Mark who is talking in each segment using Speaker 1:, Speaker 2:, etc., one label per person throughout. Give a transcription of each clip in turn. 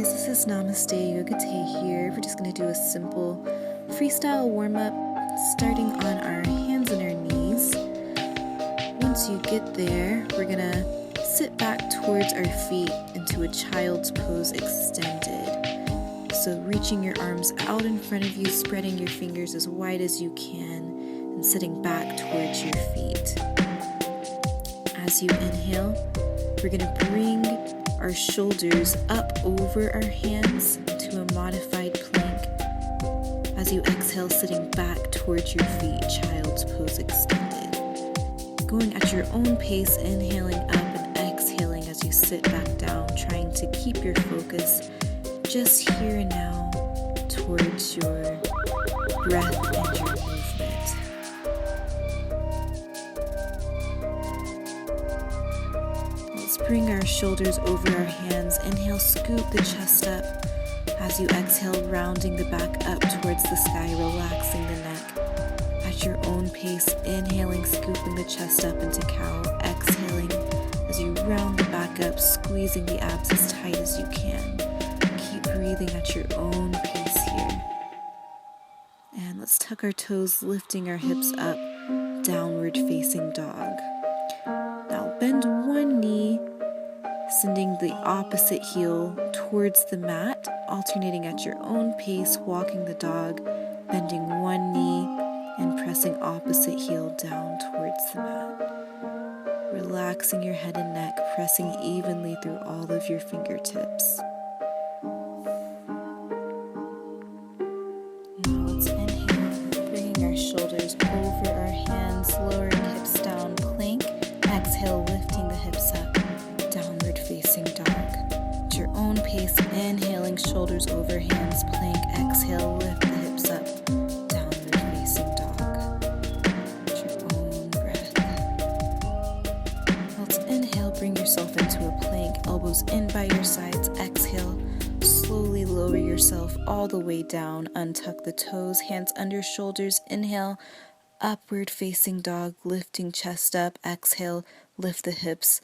Speaker 1: guys, this is Namaste Yoga Te here. We're just going to do a simple freestyle warm-up starting on our hands and our knees. Once you get there, we're going to sit back towards our feet into a child's pose extended. So reaching your arms out in front of you, spreading your fingers as wide as you can, and sitting back towards your feet. As you inhale, we're going to bring our shoulders up over our hands to a modified plank. As you exhale, sitting back towards your feet, child's pose extended. Going at your own pace, inhaling up and exhaling as you sit back down, trying to keep your focus just here and now towards your breath and your movement. Bring our shoulders over our hands. Inhale, scoop the chest up. As you exhale, rounding the back up towards the sky, relaxing the neck. At your own pace, inhaling, scooping the chest up into cow. Exhaling as you round the back up, squeezing the abs as tight as you can. Keep breathing at your own pace here. And let's tuck our toes, lifting our hips up, downward facing dog. Now bend one knee, sending the opposite heel towards the mat, alternating at your own pace, walking the dog, bending one knee and pressing opposite heel down towards the mat. Relaxing your head and neck, pressing evenly through all of your fingertips. Now let's inhale, bringing our shoulders over our hands, lowering hips down, plank. Exhale, lifting the hips up, downward facing dog. At your own pace, inhaling, shoulders over hands, plank. Exhale, lift the hips up, downward facing dog. At your own breath. Let's inhale, bring yourself into a plank, elbows in by your sides. Exhale, slowly lower yourself all the way down, untuck the toes, hands under shoulders. Inhale, upward facing dog, lifting chest up. Exhale, lift the hips,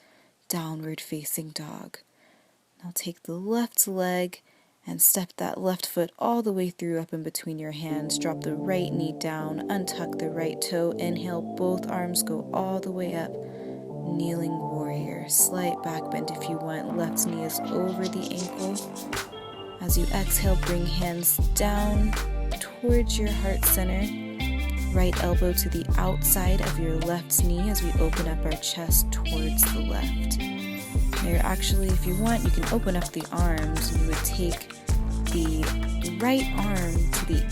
Speaker 1: downward facing dog. Now take the left leg and step that left foot all the way through up in between your hands. Drop the right knee down, untuck the right toe. Inhale, both arms go all the way up. Kneeling warrior, slight back bend if you want. Left knee is over the ankle. As you exhale, bring hands down towards your heart center. Right elbow to the outside of your left knee as we open up our chest towards the left. Now actually, if you want, you can open up the arms. You would take the right arm to the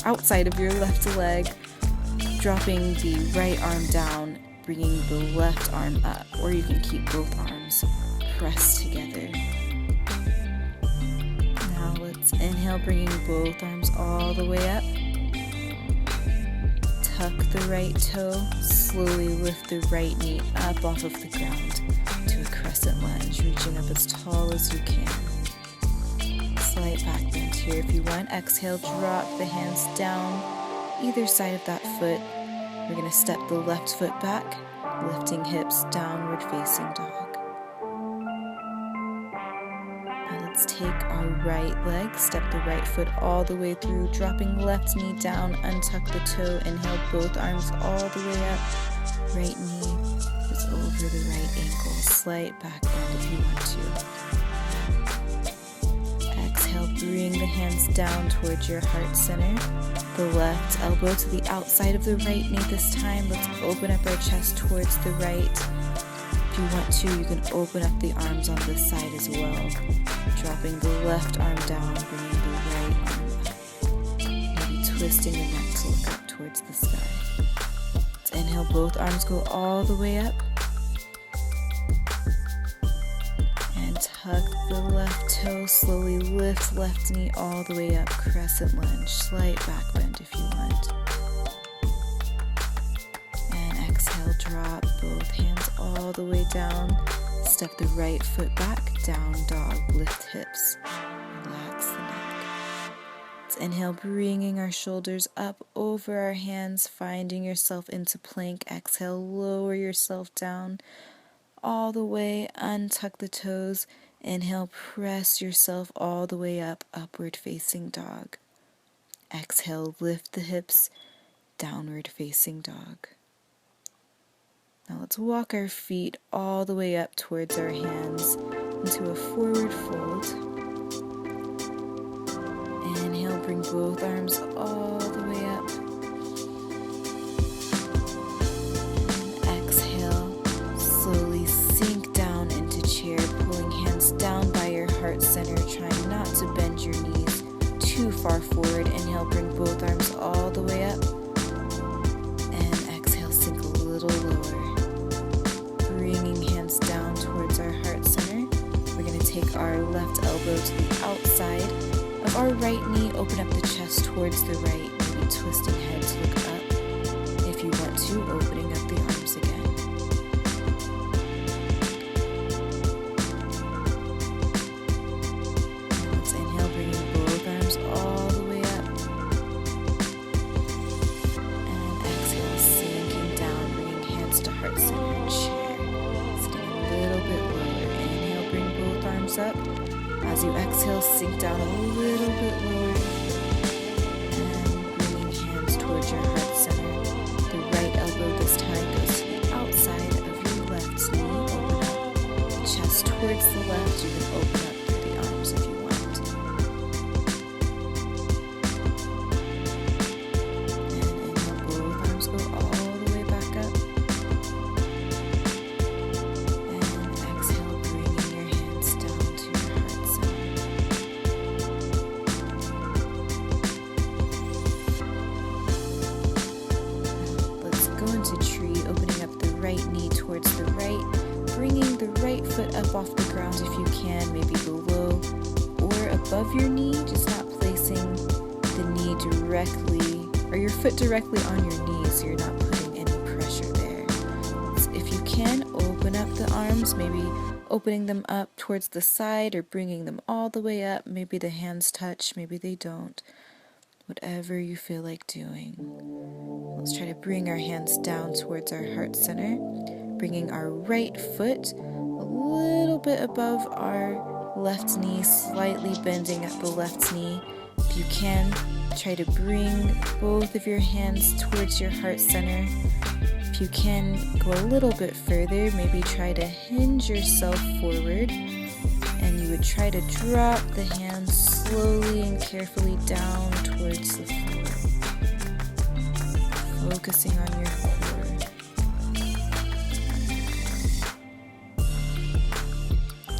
Speaker 1: outside of your left leg, dropping the right arm down, bringing the left arm up, or you can keep both arms pressed together. Now let's inhale, bringing both arms all the way up. Tuck the right toe, slowly lift the right knee up off of the ground to a crescent lunge, reaching up as tall as you can. Slight back bend here if you want. Exhale, drop the hands down either side of that foot. We're going to step the left foot back, lifting hips, downward facing dog. Let's take our right leg, step the right foot all the way through, dropping left knee down, untuck the toe, inhale, both arms all the way up. Right knee is over the right ankle, slight back bend if you want to. Exhale, bring the hands down towards your heart center. The left elbow to the outside of the right knee this time. Let's open up our chest towards the right. If you want to, you can open up the arms on this side as well. Dropping the left arm down, bringing the right arm up. Maybe twisting the neck to look up towards the sky. Let's inhale, both arms go all the way up. And tuck the left toe, slowly lift left knee all the way up, crescent lunge, slight back bend if you want. And exhale, drop both hands all the way down. Step the right foot back, down dog, lift hips, relax the neck. Let's inhale, bringing our shoulders up over our hands, finding yourself into plank. Exhale, lower yourself down all the way, untuck the toes. Inhale, press yourself all the way up, upward facing dog. Exhale, lift the hips, downward facing dog. Now let's walk our feet all the way up towards our hands into a forward fold. Inhale, bring both arms all the way up. And exhale, slowly sink down into chair, pulling hands down by your heart center, trying not to bend your knees too far forward. Inhale, bring both arms all the way up. And exhale, sink a little lower. Bringing hands down towards our heart center. We're going to take our left elbow to the outside of our right knee. Open up the chest towards the right, maybe twisting head to look up. If you want to, opening up the arms again. Let's inhale, bringing both arms all the way up. And exhale, sinking down, bringing hands to heart center and chair. Stay a little bit lower. Inhale, bring both arms up. As you exhale, sink down a little bit lower. And bringing hands towards your heart center. The right elbow this time goes to the outside of your left knee. Open up the chest towards the left. You can open up through the arms if you want. And inhale, both arms go all the way back up. And exhale, bringing your hands down to your heart center. Let's go into tree, opening up the right knee towards the right, bringing the right foot up off the ground if you can, maybe below or above your knee, just not placing the knee directly, or your foot directly on your knee, so you're not putting any pressure there. So if you can, open up the arms, maybe opening them up towards the side or bringing them all the way up. Maybe the hands touch, maybe they don't. Whatever you feel like doing. Let's try to bring our hands down towards our heart center, bringing our right foot a little bit above our left knee, slightly bending at the left knee. If you can, try to bring both of your hands towards your heart center. If you can, go a little bit further, maybe try to hinge yourself forward, and you would try to drop the hands slowly and carefully down towards the floor, focusing on your core.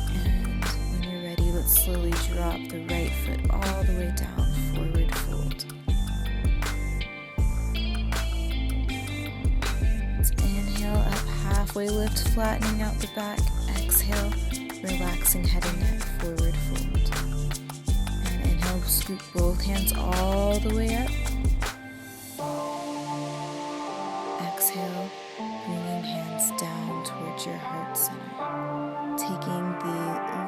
Speaker 1: And when you're ready, let's slowly drop the right foot all the way down, forward fold. Let's inhale up, halfway lift, flattening out the back. Exhale, relaxing head and neck, forward fold. And inhale, scoop both hands all the way up. Exhale, bringing hands down towards your heart center. Taking the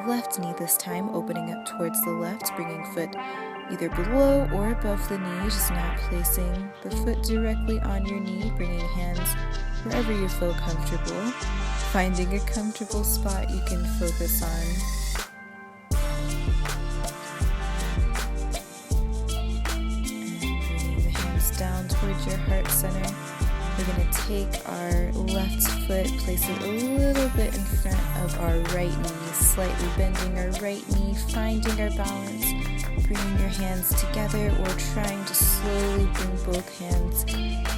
Speaker 1: left knee this time, opening up towards the left, bringing foot either below or above the knee, just not placing the foot directly on your knee, bringing hands wherever you feel comfortable. Finding a comfortable spot you can focus on. And bringing the hands down towards your heart center. We're going to take our left foot, place it a little bit in front of our right knee, slightly bending our right knee, finding our balance, bringing your hands together or trying to slowly bring both hands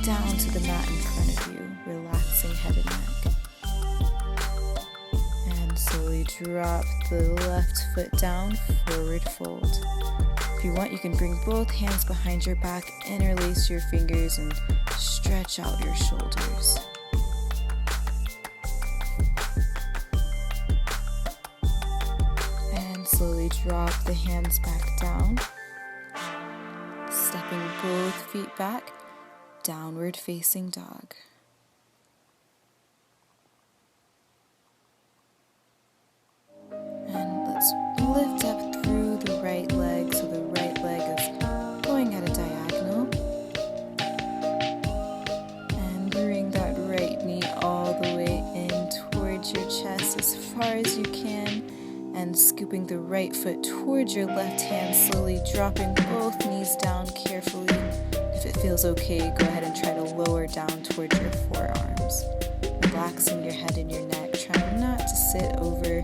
Speaker 1: down to the mat in front of you, relaxing head and neck. And slowly drop the left foot down, forward fold. If you want, you can bring both hands behind your back, interlace your fingers, and stretch out your shoulders. And slowly drop the hands back down. Stepping both feet back, downward facing dog. And let's lift up through the right leg, so the right leg is going at a diagonal. And bring that right knee all the way in towards your chest as far as you can, and scoop scooping the right foot towards your left hand, slowly dropping both knees down carefully. If it feels okay, go ahead and try to lower down towards your forearms. Relaxing your head and your neck, trying not to sit over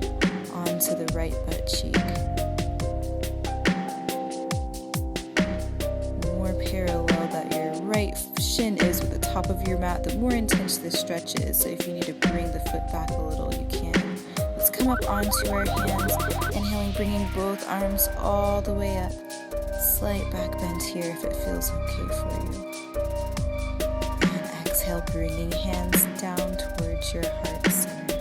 Speaker 1: onto the right butt cheek. The more parallel that your right shin is with the top of your mat, the more intense this stretch is. So if you need to bring the foot back a little, you can. Let's come up onto our hands, inhaling, bringing both arms all the way up. Slight back bend here if it feels okay for you. And exhale, bringing hands down towards your heart center.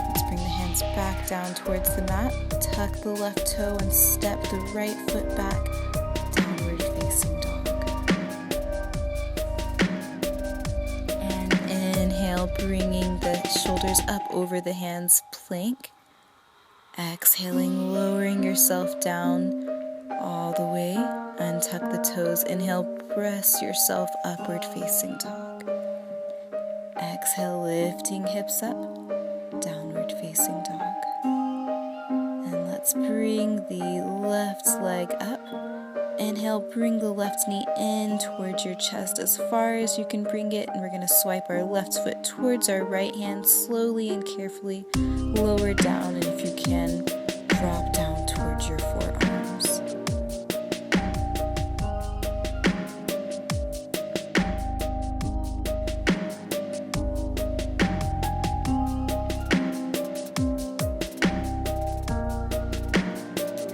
Speaker 1: Let's bring the hands back down towards the mat. Tuck the left toe and step the right foot back. Downward facing dog. And inhale, bringing the shoulders up over the hands, plank. Exhaling, lowering yourself down all the way. Untuck the toes. Inhale, press yourself upward facing dog. Exhale, lifting hips up, downward facing dog. And let's bring the left leg up. Inhale, bring the left knee in towards your chest as far as you can bring it. And we're going to swipe our left foot towards our right hand, slowly and carefully lower down. And if you can, drop down towards your forearms.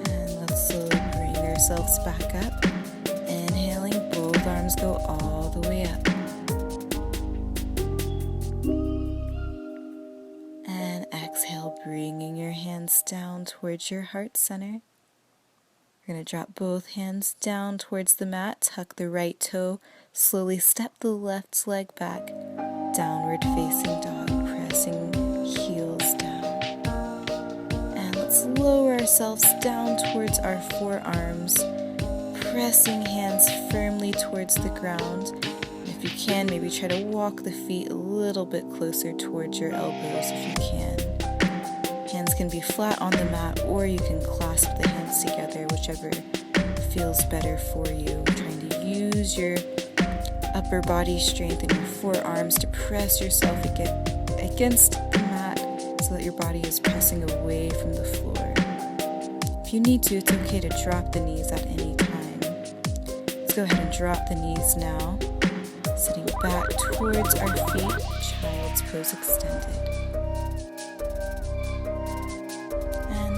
Speaker 1: And let's slowly bring ourselves back up. Inhaling, both arms go all the way up. And exhale, bringing your hands down towards your heart center. We're going to drop both hands down towards the mat, tuck the right toe, slowly step the left leg back, downward facing dog, pressing heels down. And let's lower ourselves down towards our forearms, pressing hands firmly towards the ground. And if you can, maybe try to walk the feet a little bit closer towards your elbows if you can. Hands can be flat on the mat, or you can clasp the hands together, whichever feels better for you. Trying to use your upper body strength and your forearms to press yourself against the mat so that your body is pressing away from the floor. If you need to, it's okay to drop the knees at any time. Let's go ahead and drop the knees now. Sitting back towards our feet, child's pose extended.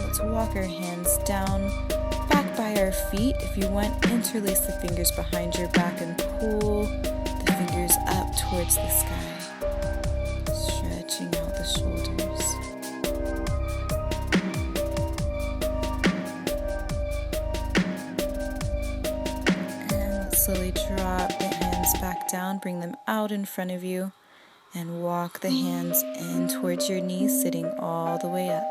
Speaker 1: Let's walk our hands down, back by our feet. If you want, interlace the fingers behind your back and pull the fingers up towards the sky, stretching out the shoulders. And let's slowly drop the hands back down, bring them out in front of you, and walk the hands in towards your knees, sitting all the way up.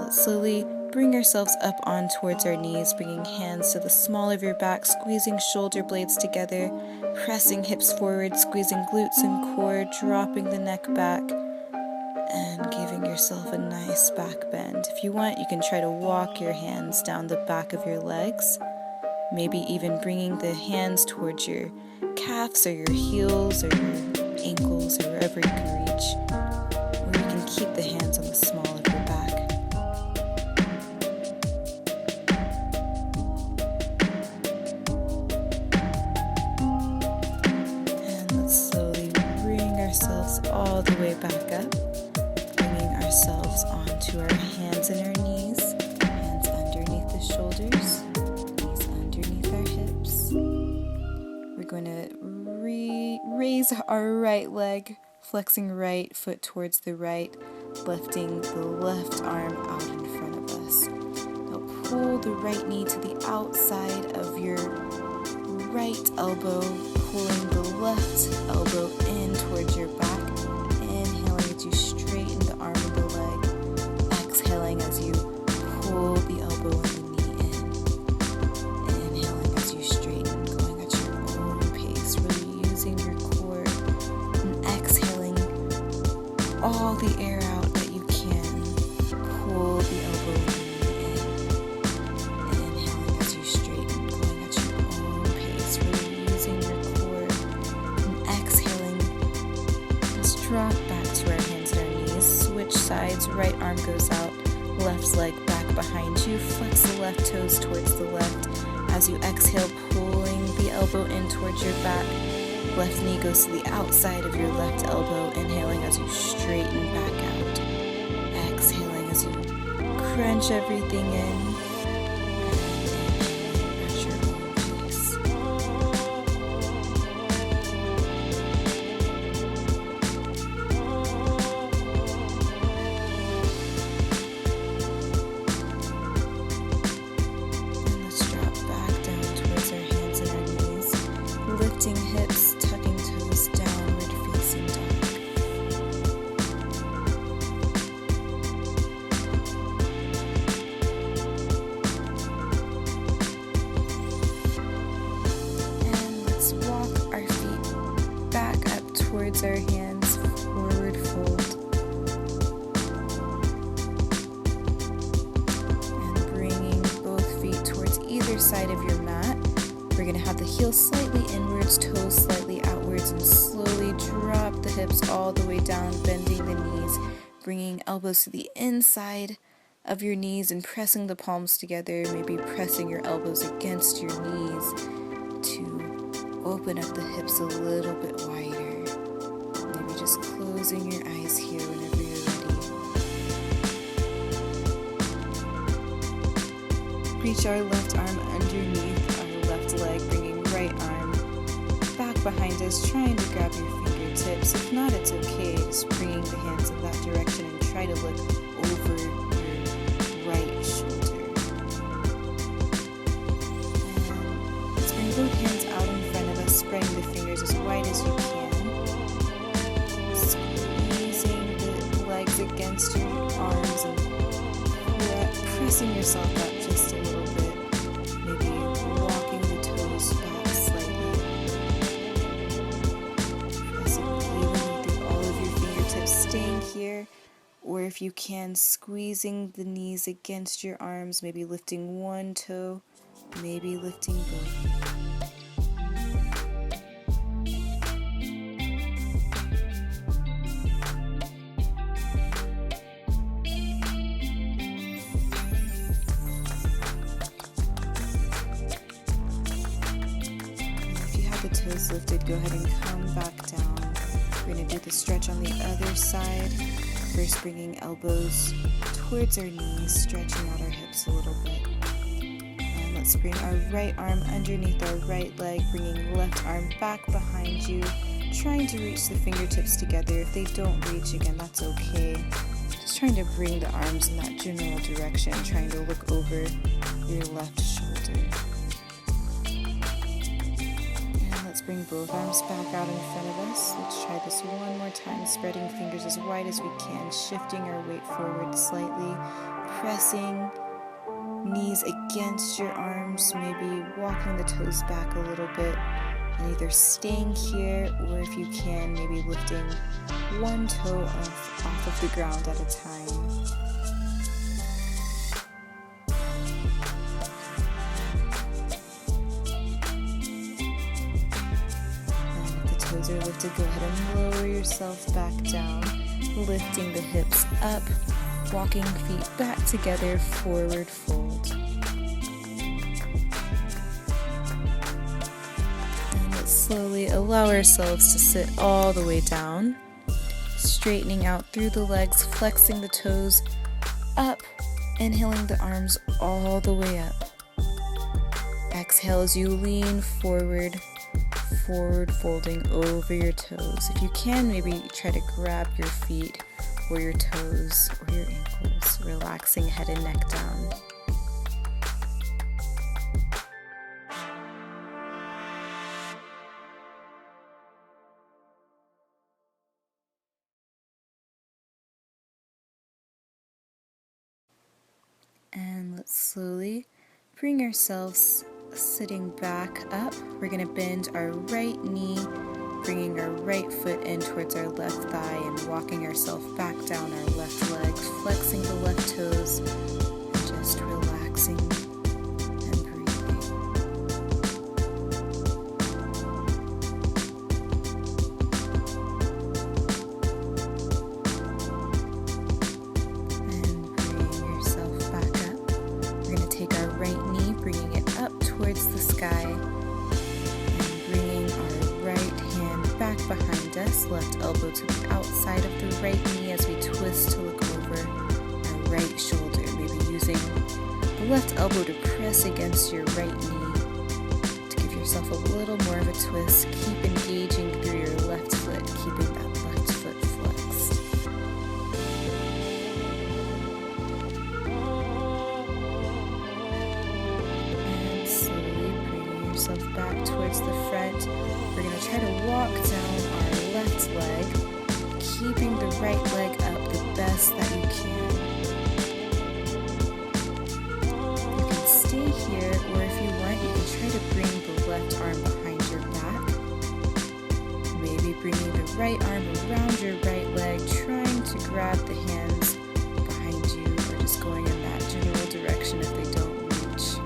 Speaker 1: Let's slowly bring ourselves up on towards our knees, bringing hands to the small of your back, squeezing shoulder blades together, pressing hips forward, squeezing glutes and core, dropping the neck back, and giving yourself a nice back bend. If you want, you can try to walk your hands down the back of your legs, maybe even bringing the hands towards your calves or your heels or your ankles or wherever you can reach, or you can keep the hands on the small of your back. All the way back up, bringing ourselves onto our hands and our knees, hands underneath the shoulders, knees underneath our hips. We're going to raise our right leg, flexing right foot towards the right, lifting the left arm out in front of us. Now pull the right knee to the outside of your right elbow, pulling the left elbow in towards your back. Inhaling as you straighten the arm and the leg. Exhaling as you pull the elbow and the knee in. Inhaling as you straighten, going at your own pace, really using your core. And exhaling all the air out that you can. drop back to our hands and our knees, switch sides, right arm goes out, left leg back behind you, flex the left toes towards the left. As you exhale, pulling the elbow in towards your back, left knee goes to the outside of your left elbow, inhaling as you straighten back out, exhaling as you crunch everything in. Lifting hips, tucking toes, downward facing dog. And let's walk our feet back up towards our hands, forward fold. And bringing both feet towards either side of your mat. We're going to have the heels slightly inwards, toes slightly outwards, and slowly drop the hips all the way down, bending the knees, bringing elbows to the inside of your knees and pressing the palms together, maybe pressing your elbows against your knees to open up the hips a little bit wider. Maybe just closing your eyes here whenever you're ready. Reach our left arm underneath our left leg, bringing right arm back behind us, trying to grab your fingertips. If not, it's okay. Just bringing the hands in that direction and try to look over your right shoulder. And let's bring both hands out in front of us, spreading the fingers as wide as you can. Squeezing the legs against your arms and pressing yourself up just a little bit. Maybe walking the toes back slightly. Pressing evenly through all of your fingertips, staying here. Or if you can, squeezing the knees against your arms, maybe lifting one toe, maybe lifting both. Toes lifted, go ahead and come back down. We're going to do the stretch on the other side. First, bringing elbows towards our knees, stretching out our hips a little bit. And let's bring our right arm underneath our right leg, bringing left arm back behind you, trying to reach the fingertips together. If they don't reach, again, that's okay. Just trying to bring the arms in that general direction, trying to look over your left shoulder. Bring both arms back out in front of us. Let's try this one more time, spreading fingers as wide as we can, shifting our weight forward slightly, pressing knees against your arms, maybe walking the toes back a little bit, and either staying here or if you can, maybe lifting one toe off of the ground at a time. Toes are lifted, go ahead and lower yourself back down, lifting the hips up, walking feet back together, forward fold. And let's slowly allow ourselves to sit all the way down, straightening out through the legs, flexing the toes up, inhaling the arms all the way up. Exhale as you lean forward folding over your toes. If you can, maybe try to grab your feet or your toes or your ankles, relaxing head and neck down. And let's slowly bring ourselves sitting back up. We're going to bend our right knee, bringing our right foot in towards our left thigh and walking ourselves back down our left leg, flexing the left toes and just relaxing and breathing. back behind us, left elbow to the outside of the right knee as we twist to look over our right shoulder, maybe using the left elbow to press against your right knee to give yourself a little more of a twist. Keep engaging through your left foot, keeping that left foot flexed. And slowly bringing yourself back towards the front. We're going to try to walk down our left leg, keeping the right leg up the best that you can. You can stay here, or if you want, you can try to bring the left arm behind your back. Maybe bringing the right arm around your right leg, trying to grab the hands behind you, or just going in that general direction if they don't reach.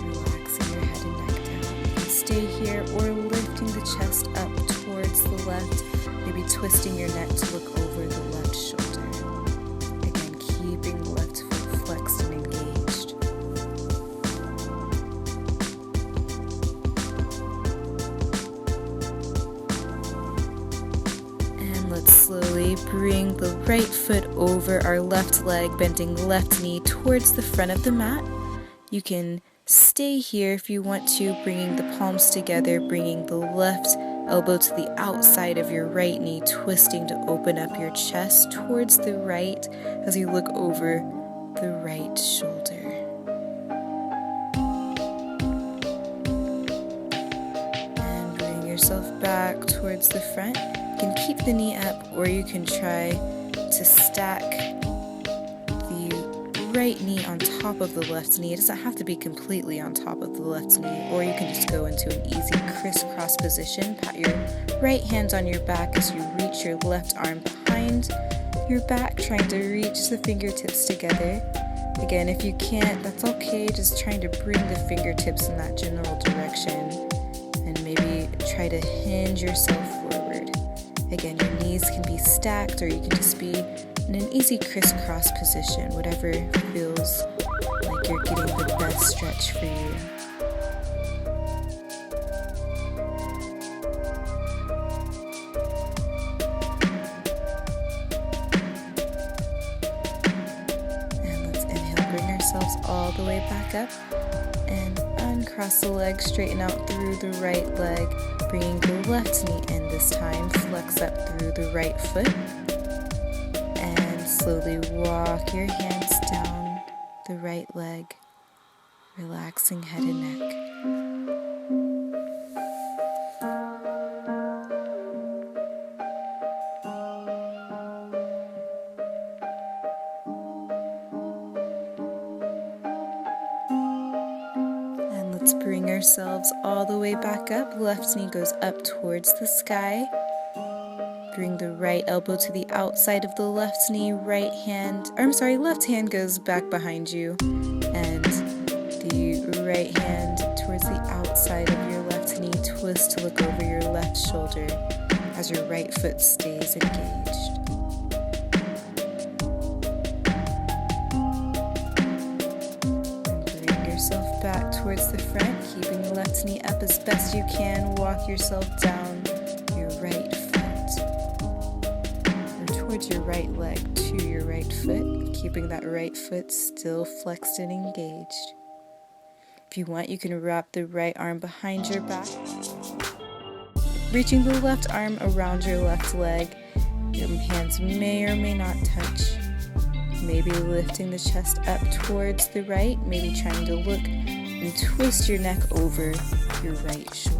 Speaker 1: Relaxing your head and neck down. You can stay here, or lifting the chest up towards the left, maybe twisting your neck to look over the left shoulder. Again, keeping the left foot flexed and engaged. And let's slowly bring the right foot over our left leg, bending left knee towards the front of the mat. You can stay here if you want to, bringing the palms together, bringing the left elbow to the outside of your right knee, twisting to open up your chest towards the right as you look over the right shoulder. And bring yourself back towards the front. You can keep the knee up, or you can try to stack the right knee on top of the left knee. It doesn't have to be completely on top of the left knee, or you can just go into an easy crisscross position. Pat your right hand on your back as you reach your left arm behind your back, trying to reach the fingertips together. Again, if you can't, that's okay, just trying to bring the fingertips in that general direction, and maybe try to hinge yourself forward. Again, your knees can be stacked, or you can just be in an easy crisscross position, whatever feels like you're getting the best stretch for you. And let's inhale, bring ourselves all the way back up, and uncross the leg, straighten out through the right leg, bringing the left knee in this time, flex up through the right foot. Slowly walk your hands down the right leg, relaxing head and neck. And let's bring ourselves all the way back up. Left knee goes up towards the sky. Bring the right elbow to the outside of the left knee, left hand goes back behind you, and the right hand towards the outside of your left knee, twist to look over your left shoulder as your right foot stays engaged. And bring yourself back towards the front, keeping the left knee up as best you can. Walk yourself down your right foot, towards your right leg to your right foot, keeping that right foot still flexed and engaged. If you want, you can wrap the right arm behind your back, reaching the left arm around your left leg. Your hands may or may not touch. Maybe lifting the chest up towards the right, maybe trying to look and twist your neck over your right shoulder.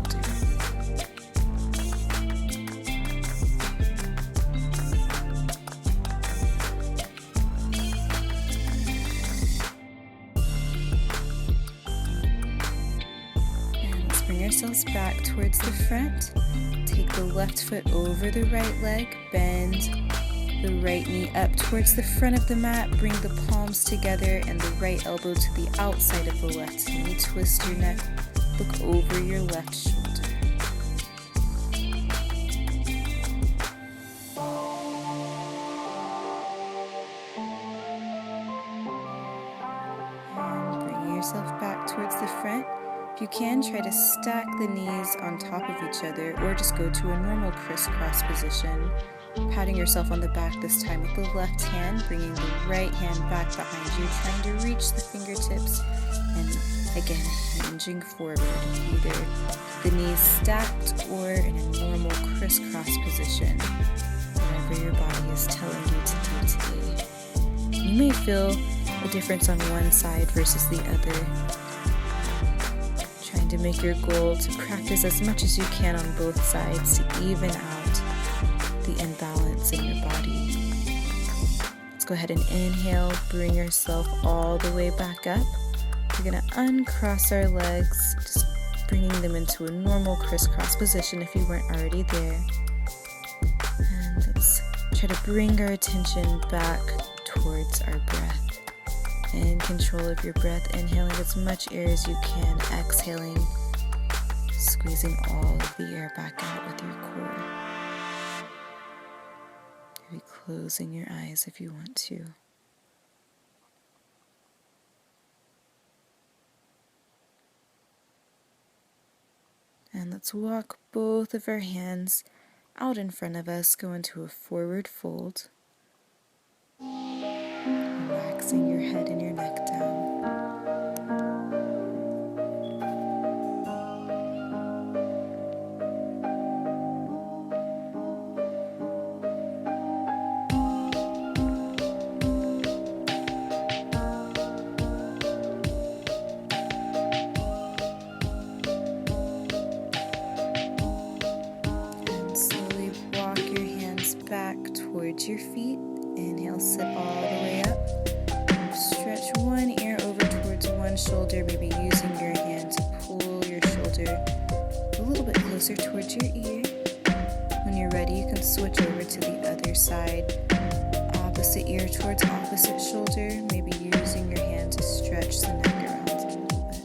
Speaker 1: Yourselves back towards the front. Take the left foot over the right leg, bend the right knee up towards the front of the mat, bring the palms together and the right elbow to the outside of the left knee. Twist your neck, look over your left shoulder. And bring yourself back towards the front. If you can, try to stack the knees on top of each other or just go to a normal crisscross position, patting yourself on the back this time with the left hand, bringing the right hand back behind you, trying to reach the fingertips, and again, hinging forward, either the knees stacked or in a normal crisscross position, whatever your body is telling you to do today. You may feel a difference on one side versus the other, trying to make your goal to practice as much as you can on both sides to even out the imbalance in your body. Let's go ahead and inhale, bring yourself all the way back up. We're going to uncross our legs, just bringing them into a normal crisscross position if you weren't already there. And let's try to bring our attention back towards our breath. In control of your breath, inhaling as much air as you can, exhaling, squeezing all of the air back out with your core. Maybe closing your eyes if you want to. And let's walk both of our hands out in front of us, go into a forward fold. Relaxing your head and your neck down. And slowly walk your hands back towards your feet. Inhale, sit all the way up. Stretch one ear over towards one shoulder, maybe using your hand to pull your shoulder a little bit closer towards your ear. When you're ready, you can switch over to the other side. Opposite ear towards opposite shoulder, maybe using your hand to stretch the neck around a little bit.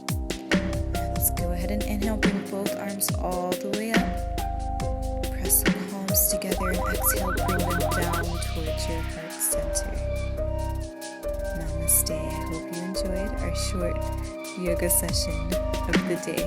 Speaker 1: And let's go ahead and inhale, bring both arms all the way up. Press the palms together and exhale, bring them down towards your heart center. Namaste. I hope you enjoyed our short yoga session of the day.